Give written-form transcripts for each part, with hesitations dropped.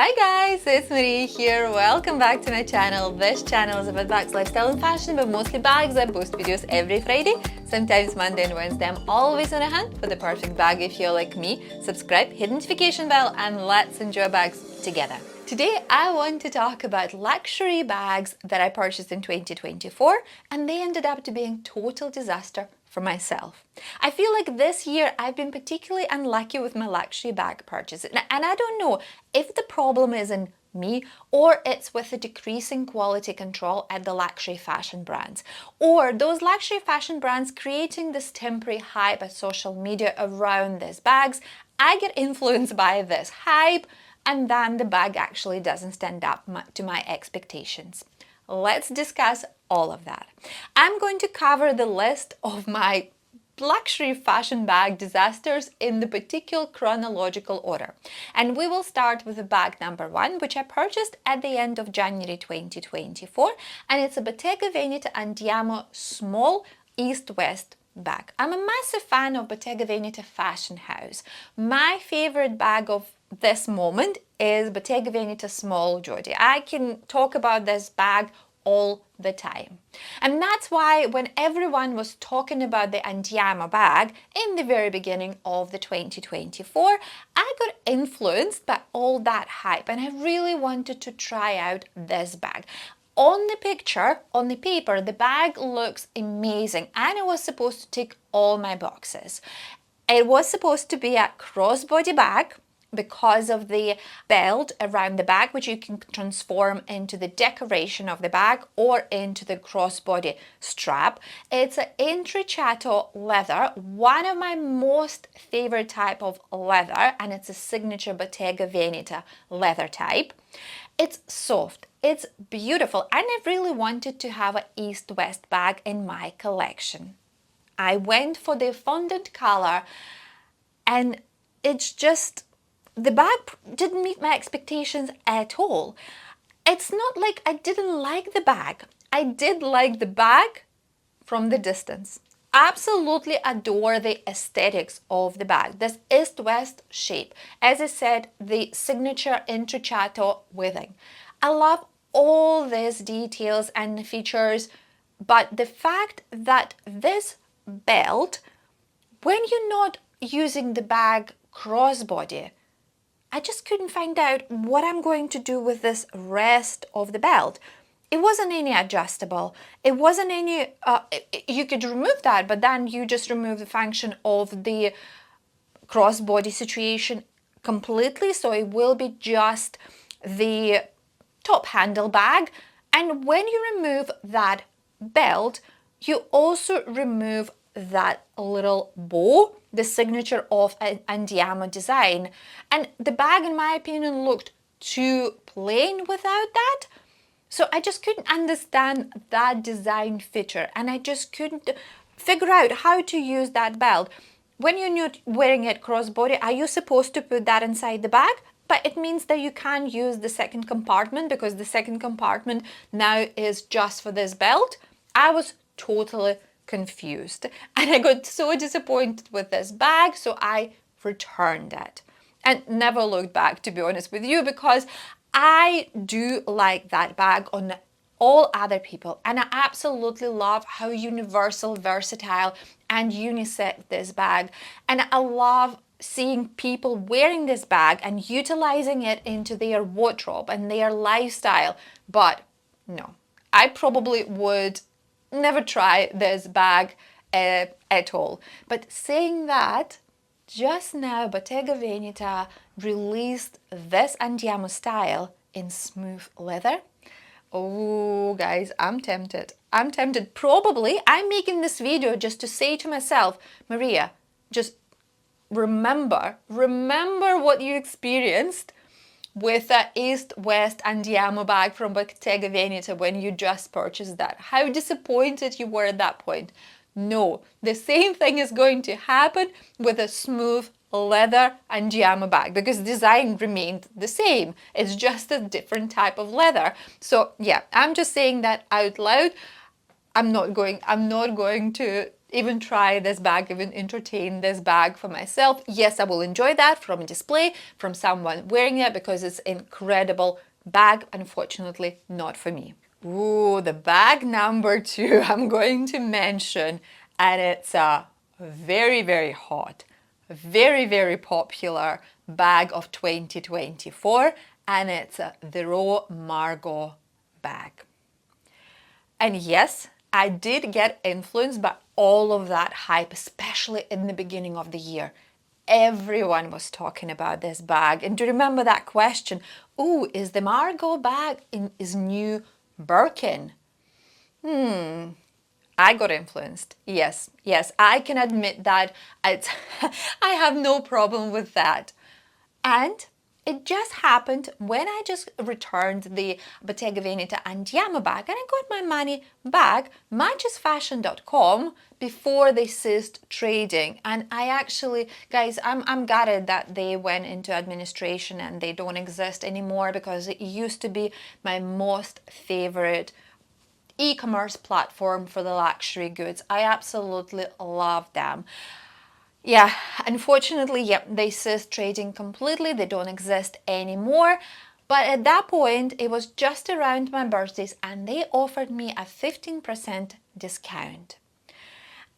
Hi guys, it's Marie here. Welcome back to my channel. This channel is about bags, lifestyle and fashion, but mostly bags. I post videos every Friday, sometimes Monday and Wednesday. I'm always on a hunt for the perfect bag. If you're like me, subscribe, hit the notification bell, and let's enjoy bags together. Today I want to talk about luxury bags that I purchased in 2024 and they ended up to being total disaster for myself. I feel like this year I've been particularly unlucky with my luxury bag purchases, and I don't know if the problem is in me or it's with the decreasing quality control at the luxury fashion brands, or those luxury fashion brands creating this temporary hype at social media around these bags. I get influenced by this hype and then the bag actually doesn't stand up to my expectations. Let's discuss all of that. I'm going to cover the list of my luxury fashion bag disasters in the particular chronological order. And we will start with the bag number 1, which I purchased at the end of January 2024. And it's a Bottega Veneta Andiamo small east-west bag. I'm a massive fan of Bottega Veneta fashion house. My favorite bag of this moment is Bottega Veneta small Jodi. I can talk about this bag all the time. And that's why when everyone was talking about the Andiamo bag in the very beginning of the 2024, I got influenced by all that hype and I really wanted to try out this bag. On the picture, on the paper, the bag looks amazing and it was supposed to tick all my boxes. It was supposed to be a crossbody bag because of the belt around the bag, which you can transform into the decoration of the bag or into the crossbody strap. It's an intrecciato leather, one of my most favorite type of leather, and it's a signature Bottega Veneta leather type. It's soft, it's beautiful, and I really wanted to have an east-west bag in my collection. I went for the fondant color and it's just, the bag didn't meet my expectations at all. It's not like I didn't like the bag. I did like the bag from the distance. Absolutely adore the aesthetics of the bag. This east-west shape. As I said, the signature intrecciato weaving. I love all these details and features, but the fact that this belt, when you're not using the bag crossbody, I just couldn't find out what I'm going to do with this rest of the belt. It wasn't any adjustable. It wasn't any, you could remove that, but then you just remove the function of the crossbody situation completely. So it will be just the top handle bag. And when you remove that belt, you also remove that little bow, the signature of an Andiamo design. And the bag, in my opinion, looked too plain without that. So I just couldn't understand that design feature and I just couldn't figure out how to use that belt. When you're not wearing it crossbody, are you supposed to put that inside the bag? But it means that you can't use the second compartment because the second compartment now is just for this belt. I was totally confused and I got so disappointed with this bag, so I returned it and never looked back, to be honest with you, because I do like that bag on all other people and I absolutely love how universal, versatile and unisex this bag, and I love seeing people wearing this bag and utilizing it into their wardrobe and their lifestyle. But no, I probably would never try this bag at all. But saying that, just now Bottega Veneta released this Andiamo style in smooth leather. Oh guys, I'm tempted. I'm tempted. Probably I'm making this video just to say to myself, Maria, just remember what you experienced with that east-west Andiamo bag from Bottega Veneta when you just purchased that. How disappointed you were at that point. No, the same thing is going to happen with a smooth leather Andiamo bag because design remained the same. It's just a different type of leather. So yeah, I'm just saying that out loud. I'm not going to even try this bag, even entertain this bag for myself. Yes, I will enjoy that from a display, from someone wearing it, because it's an incredible bag. Unfortunately, not for me. Ooh, the bag number 2 I'm going to mention, and it's a very, very hot, very, very popular bag of 2024, and it's the ROW Margaux bag. And yes, I did get influenced by all of that hype, especially in the beginning of the year. Everyone was talking about this bag. And do you remember that question? Ooh, is the Margaux bag is new Birkin? I got influenced. Yes, I can admit that. I have no problem with that. And it just happened when I just returned the Bottega Veneta Andiamo bag, and I got my money back, matchesfashion.com, before they ceased trading. And I actually, guys, I'm gutted that they went into administration and they don't exist anymore, because it used to be my most favorite e-commerce platform for the luxury goods. I absolutely love them. Yeah, unfortunately, yeah, they ceased trading completely. They don't exist anymore. But at that point, it was just around my birthdays, and they offered me a 15% discount.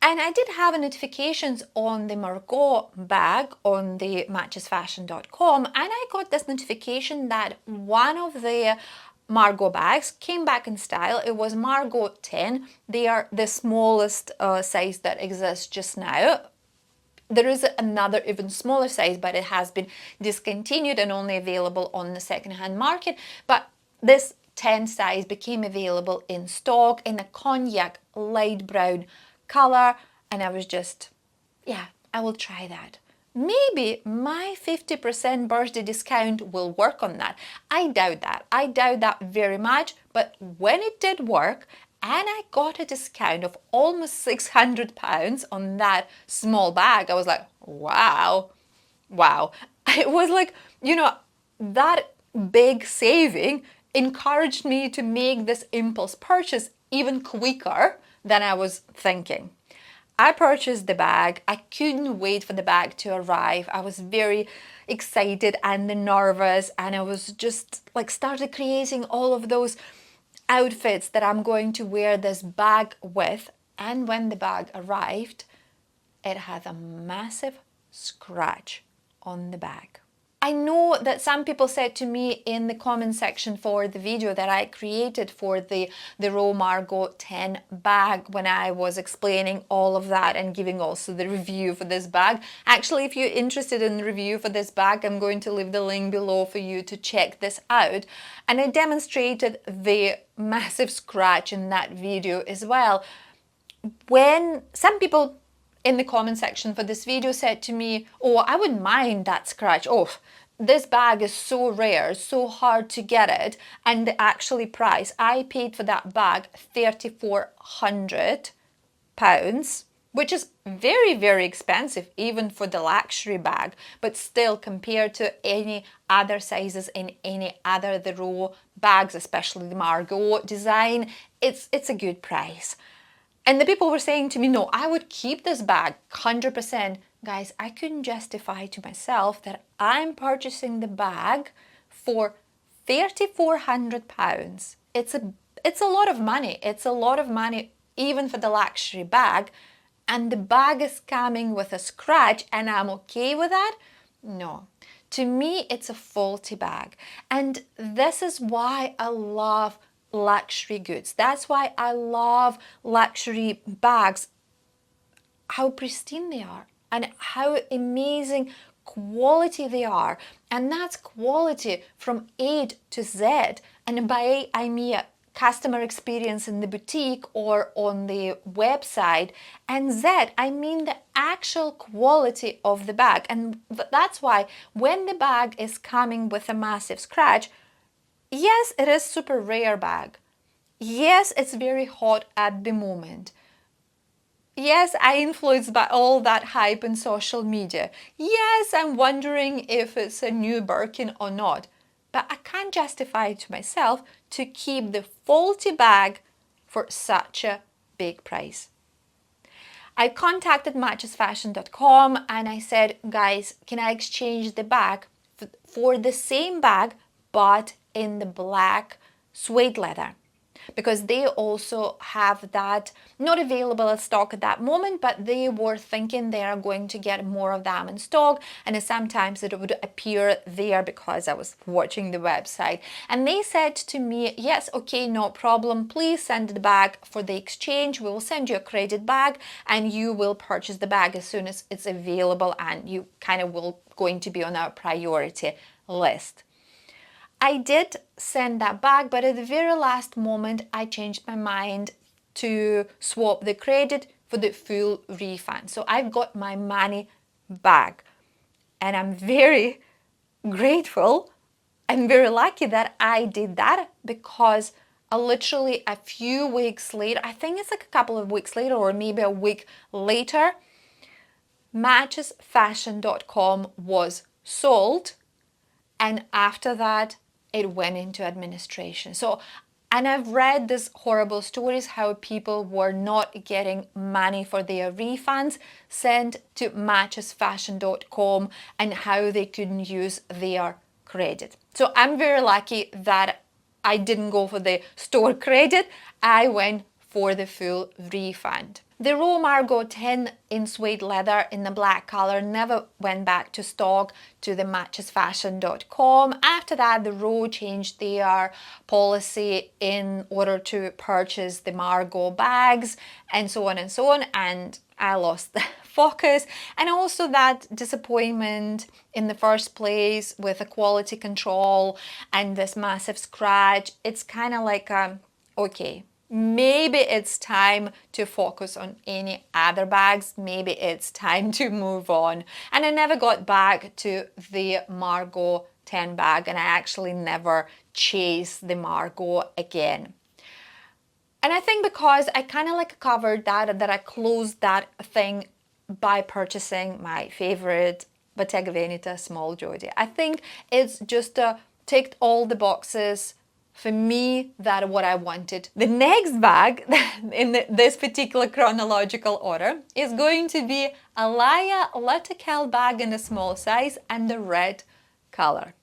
And I did have notifications on the Margaux bag on the matchesfashion.com, and I got this notification that one of the Margaux bags came back in style. It was Margaux 10. They are the smallest size that exists just now. There is another even smaller size, but it has been discontinued and only available on the secondhand market. But this 10 size became available in stock in a cognac light brown color, and I was just, yeah, I will try that. Maybe my 50% birthday discount will work on that. I doubt that. I doubt that very much, but when it did work, and I got a discount of almost £600 on that small bag, I was like, wow. It was like, that big saving encouraged me to make this impulse purchase even quicker than I was thinking. I purchased the bag. I couldn't wait for the bag to arrive. I was very excited and nervous, and I was just like started creating all of those outfits that I'm going to wear this bag with. And when the bag arrived, it had a massive scratch on the bag. I know that some people said to me in the comment section for the video that I created for the ROW Margaux 10 bag, when I was explaining all of that and giving also the review for this bag. Actually, if you're interested in the review for this bag, I'm going to leave the link below for you to check this out. And I demonstrated the massive scratch in that video as well. When some people in the comment section for this video said to me, oh, I wouldn't mind that scratch. Oh, this bag is so rare, so hard to get it. And the actual price, I paid for that bag £3,400, which is very, very expensive, even for the luxury bag. But still, compared to any other sizes in any other the ROW bags, especially the Margaux design, it's a good price. And the people were saying to me, no, I would keep this bag 100%. Guys, I couldn't justify to myself that I'm purchasing the bag for £3,400. It's a lot of money. It's a lot of money even for the luxury bag. And the bag is coming with a scratch, and I'm okay with that? No. To me, it's a faulty bag. And this is why I love luxury goods. That's why I love luxury bags, how pristine they are and how amazing quality they are. And that's quality from A to Z. And by A, I mean customer experience in the boutique or on the website, and Z, I mean the actual quality of the bag. And that's why when the bag is coming with a massive scratch, yes, it is super rare bag. Yes, it's very hot at the moment. Yes, I'm influenced by all that hype in social media. Yes, I'm wondering if it's a new Birkin or not. But I can't justify to myself to keep the faulty bag for such a big price. I contacted matchesfashion.com and I said, guys, can I exchange the bag for the same bag but in the black suede leather? Because they also have that not available in stock at that moment, but they were thinking they are going to get more of them in stock, and sometimes it would appear there because I was watching the website. And they said to me, yes, okay, no problem, please send the bag for the exchange. We will send you a credit bag and you will purchase the bag as soon as it's available, and you kind of will going to be on our priority list. I did send that back, but at the very last moment, I changed my mind to swap the credit for the full refund. So I've got my money back, and I'm very grateful and very lucky that I did that, because literally a few weeks later, I think it's like a couple of weeks later or maybe a week later, matchesfashion.com was sold, and after that it went into administration. So, and I've read these horrible stories how people were not getting money for their refunds sent to matchesfashion.com and how they couldn't use their credit. So I'm very lucky that I didn't go for the store credit, I went for the full refund. The ROW Margaux 10 in suede leather in the black color never went back to stock to the matchesfashion.com. After that, the ROW changed their policy in order to purchase the Margaux bags and so on and so on, and I lost the focus, and also that disappointment in the first place with the quality control and this massive scratch. It's kind of like, okay, maybe it's time to focus on any other bags. Maybe it's time to move on. And I never got back to the Margaux 10 bag, and I actually never chased the Margaux again. And I think because I kind of like covered that I closed that thing by purchasing my favorite Bottega Veneta small Jodie. I think it's just ticked all the boxes for me, that what I wanted. The next bag in this particular chronological order is going to be ALAIA Teckel bag in a small size and the red color.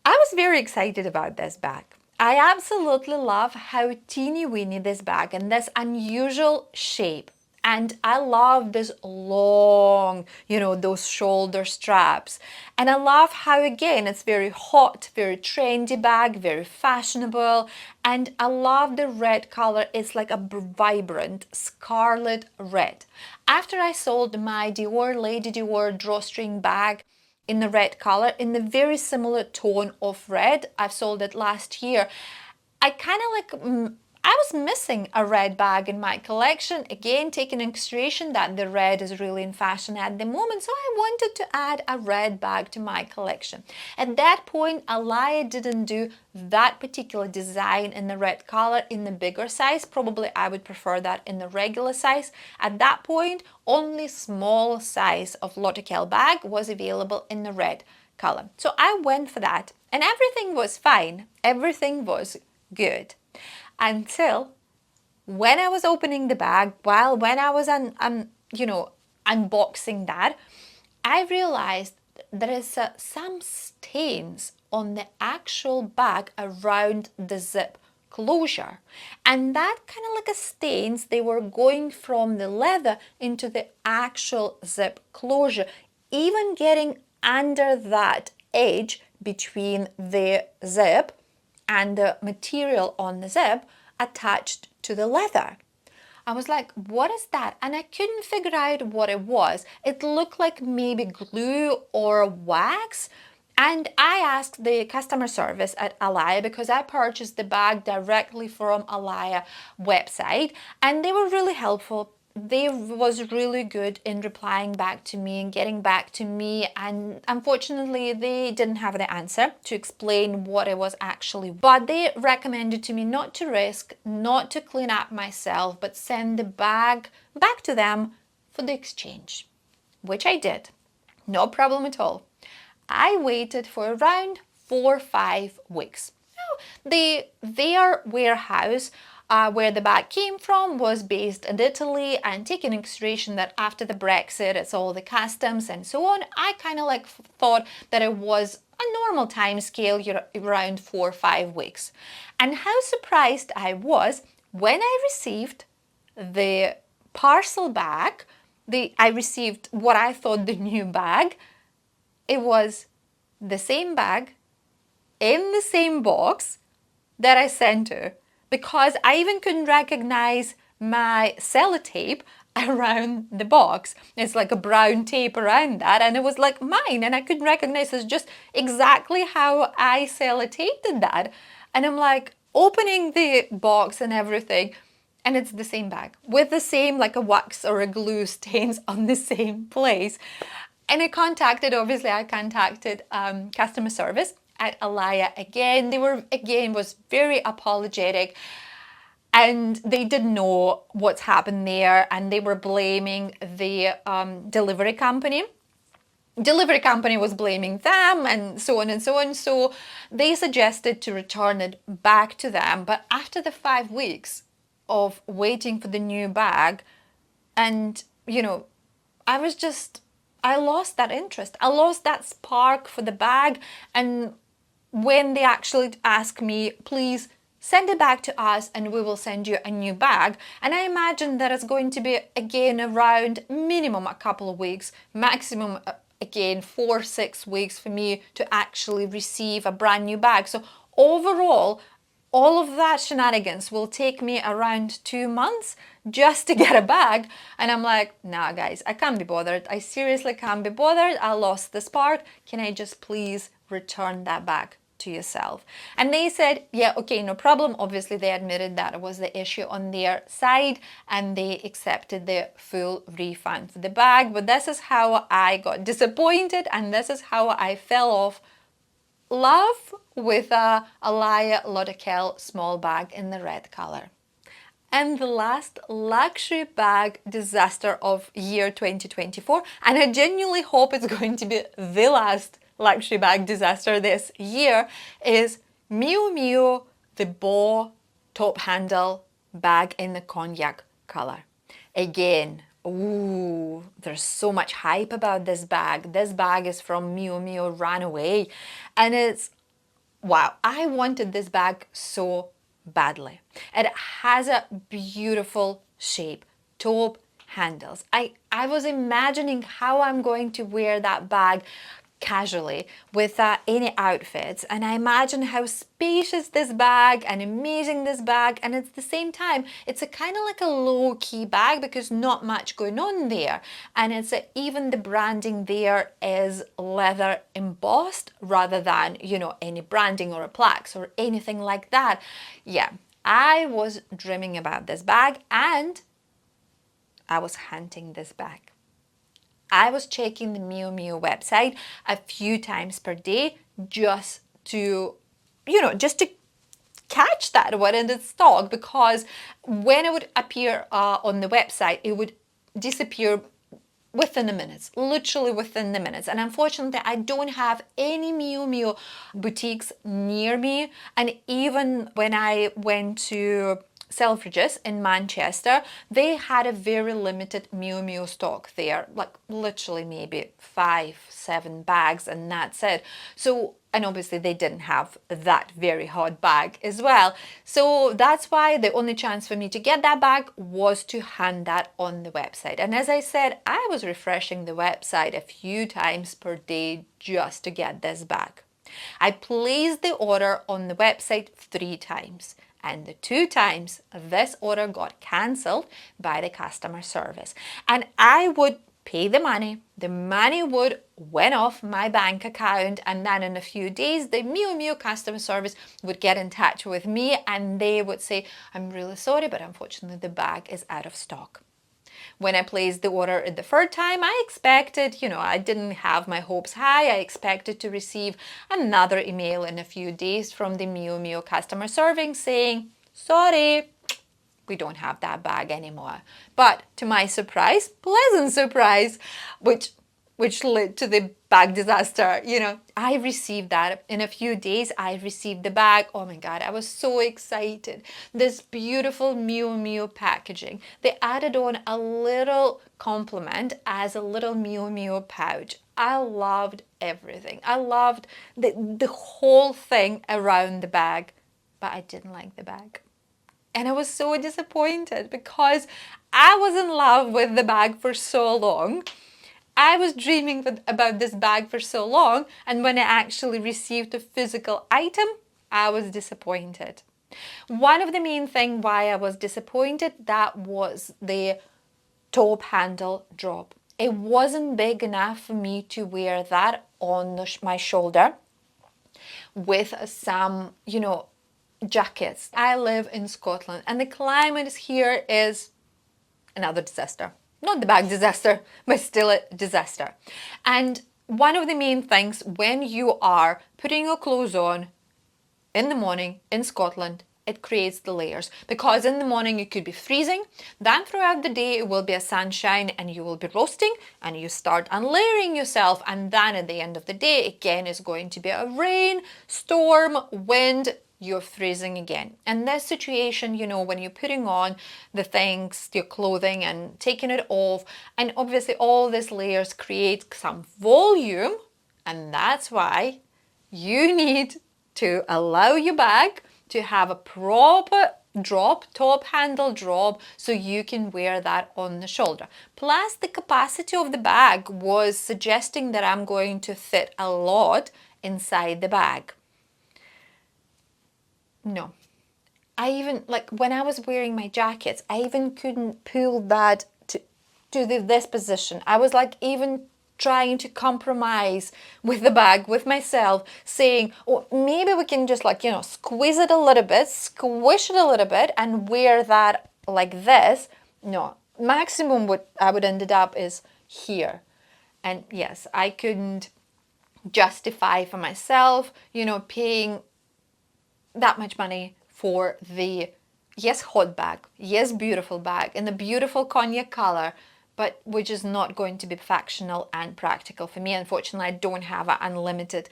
I was very excited about this bag. I absolutely love how teeny weeny this bag and this unusual shape. And I love this long, you know, those shoulder straps. And I love how, again, it's very hot, very trendy bag, very fashionable. And I love the red color. It's like a vibrant scarlet red. After I sold my Dior Lady Dior drawstring bag in the red color, in the very similar tone of red, I've sold it last year, I kind of like... I was missing a red bag in my collection, again taking into consideration that the red is really in fashion at the moment, so I wanted to add a red bag to my collection. At that point, ALAIA didn't do that particular design in the red color in the bigger size. Probably I would prefer that in the regular size. At that point, only small size of Teckel bag was available in the red color. So I went for that, and everything was fine. Everything was good. Until when I was opening the bag, when I was unboxing that, I realized there is some stains on the actual bag around the zip closure, and that kind of like a stains, they were going from the leather into the actual zip closure, even getting under that edge between the zip and the material on the zip attached to the leather. I was like, what is that? And I couldn't figure out what it was. It looked like maybe glue or wax. And I asked the customer service at ALAIA, because I purchased the bag directly from ALAIA website, and they were really helpful. They was really good in replying back to me and getting back to me, and unfortunately they didn't have the answer to explain what it was actually, but they recommended to me not to risk, not to clean up myself, but send the bag back to them for the exchange, which I did. No problem at all. I waited for around 4 or 5 weeks. Their warehouse where the bag came from was based in Italy, and taking into consideration that after the Brexit it's all the customs and so on, I kind of like thought that it was a normal time scale, around 4 or 5 weeks. And how surprised I was when I received the parcel bag. I received what I thought the new bag. It was the same bag in the same box that I sent her, because I even couldn't recognize my sellotape around the box. It's like a brown tape around that, and it was like mine, and I couldn't recognize it's just exactly how I sellotaped that. And I'm like opening the box and everything, and it's the same bag with the same like a wax or a glue stains on the same place. And I contacted customer service at ALAIA again. They were, again, was very apologetic, and they didn't know what's happened there, and they were blaming the delivery company. Delivery company was blaming them, and so on and so on. So they suggested to return it back to them. But after the 5 weeks of waiting for the new bag, and I lost that interest. I lost that spark for the bag. And when they actually asked me, please send it back to us and we will send you a new bag, and I imagine that it's going to be again around minimum a couple of weeks, maximum again 4 or 6 weeks for me to actually receive a brand new bag. So overall, all of that shenanigans will take me around 2 months just to get a bag. And I'm like, nah, guys, I can't be bothered. I seriously can't be bothered. I lost the spark. Can I just please return that bag to yourself? And they said, yeah, okay, no problem. Obviously, they admitted that it was the issue on their side, and they accepted the full refund for the bag. But this is how I got disappointed, and this is how I fell off love with a ALAIA Teckel small bag in the red color. And the last luxury bag disaster of year 2024, and I genuinely hope it's going to be the last luxury bag disaster this year, is MIU MIU, the Beau top handle bag in the cognac color. Again, ooh, there's so much hype about this bag. This bag is from MIU MIU Runaway, and it's, wow, I wanted this bag so badly. It has a beautiful shape, top handles. I was imagining how I'm going to wear that bag casually with any outfits, and I imagine how spacious this bag and amazing this bag, and at the same time it's a kind of like a low-key bag because not much going on there, and it's even the branding there is leather embossed rather than any branding or a plaques or anything like that. Yeah, I was dreaming about this bag, and I was hunting this bag. I was checking the MIU MIU website a few times per day just to, just to catch that one in its stock, because when it would appear on the website, it would disappear within the minutes, literally within the minutes. And unfortunately, I don't have any MIU MIU boutiques near me. And even when I went to Selfridges in Manchester, they had a very limited MIU MIU stock there, like literally maybe 5-7 bags, and that's it. So, and obviously they didn't have that very hot bag as well. So that's why the only chance for me to get that bag was to hunt that on the website. And as I said, I was refreshing the website a few times per day just to get this bag. I placed the order on the website 3 times. And the 2 times this order got cancelled by the customer service. And I would pay the money would went off my bank account, and then in a few days the MIU MIU customer service would get in touch with me and they would say, I'm really sorry, but unfortunately the bag is out of stock. When I placed the order the 3rd time, I expected, I didn't have my hopes high. I expected to receive another email in a few days from the MIU MIU customer service saying, sorry, we don't have that bag anymore. But to my surprise, pleasant surprise, which which led to the bag disaster. You know, I received that in a few days. I received the bag. Oh my God, I was so excited. This beautiful MIU MIU packaging. They added on a little compliment as a little MIU MIU pouch. I loved everything. I loved the whole thing around the bag, but I didn't like the bag. And I was so disappointed because I was in love with the bag for so long. I was dreaming about this bag for so long, and when I actually received a physical item, I was disappointed. One of the main things why I was disappointed, that was the top handle drop. It wasn't big enough for me to wear that on my shoulder with some, you know, jackets. I live in Scotland and the climate here is another disaster. Not the bag disaster, but still a disaster. And one of the main things when you are putting your clothes on in the morning in Scotland, it creates the layers, because in the morning it could be freezing, then throughout the day it will be a sunshine and you will be roasting, and you start unlayering yourself, and then at the end of the day again is going to be a rain, storm, wind, you're freezing again. And this situation, you know, when you're putting on the things, your clothing, and taking it off, and obviously all these layers create some volume, and that's why you need to allow your bag to have a proper drop, top handle drop, so you can wear that on the shoulder. Plus the capacity of the bag was suggesting that I'm going to fit a lot inside the bag. No, I even, like when I was wearing my jackets, I even couldn't pull that to this position. I was like even trying to compromise with the bag, with myself, saying, oh, maybe we can just like, you know, squeeze it a little bit, squish it a little bit and wear that like this. No, maximum what I would ended up is here. And yes, I couldn't justify for myself, you know, paying that much money for the, yes, hot bag, yes, beautiful bag in the beautiful cognac color, but which is not going to be functional and practical for me. Unfortunately, I don't have an unlimited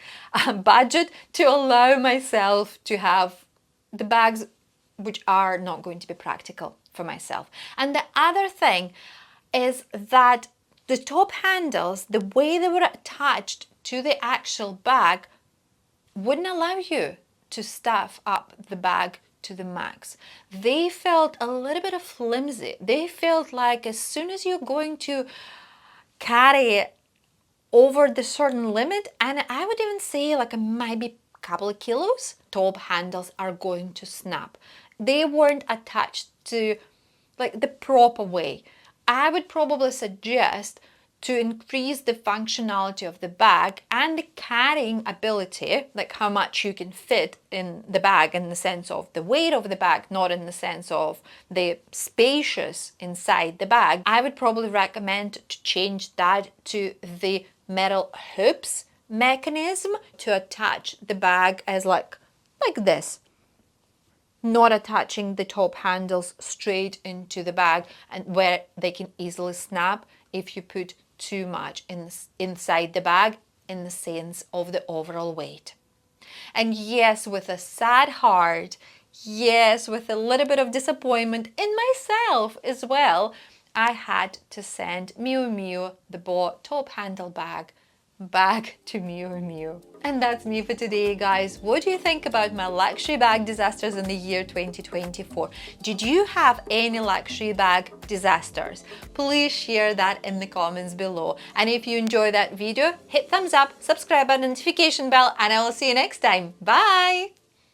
budget to allow myself to have the bags which are not going to be practical for myself. And the other thing is that the top handles, the way they were attached to the actual bag, wouldn't allow you to stuff up the bag to the max. They felt a little bit of flimsy. They felt like as soon as you're going to carry over the certain limit, and I would even say like maybe a couple of kilos, top handles are going to snap. They weren't attached to like the proper way. I would probably suggest to increase the functionality of the bag and the carrying ability, like how much you can fit in the bag in the sense of the weight of the bag, not in the sense of the spacious inside the bag. I would probably recommend to change that to the metal hoops mechanism to attach the bag as like this, not attaching the top handles straight into the bag, and where they can easily snap if you put too much inside the bag in the sense of the overall weight. And yes, with a sad heart, yes, with a little bit of disappointment in myself as well, I had to send MIU MIU the Beau top handle bag back to MIU MIU. And that's me for today, guys. What do you think about my luxury bag disasters in the year 2024? Did you have any luxury bag disasters? Please share that in the comments below. And if you enjoyed that video, hit thumbs up, subscribe and notification bell, and I will see you next time. Bye!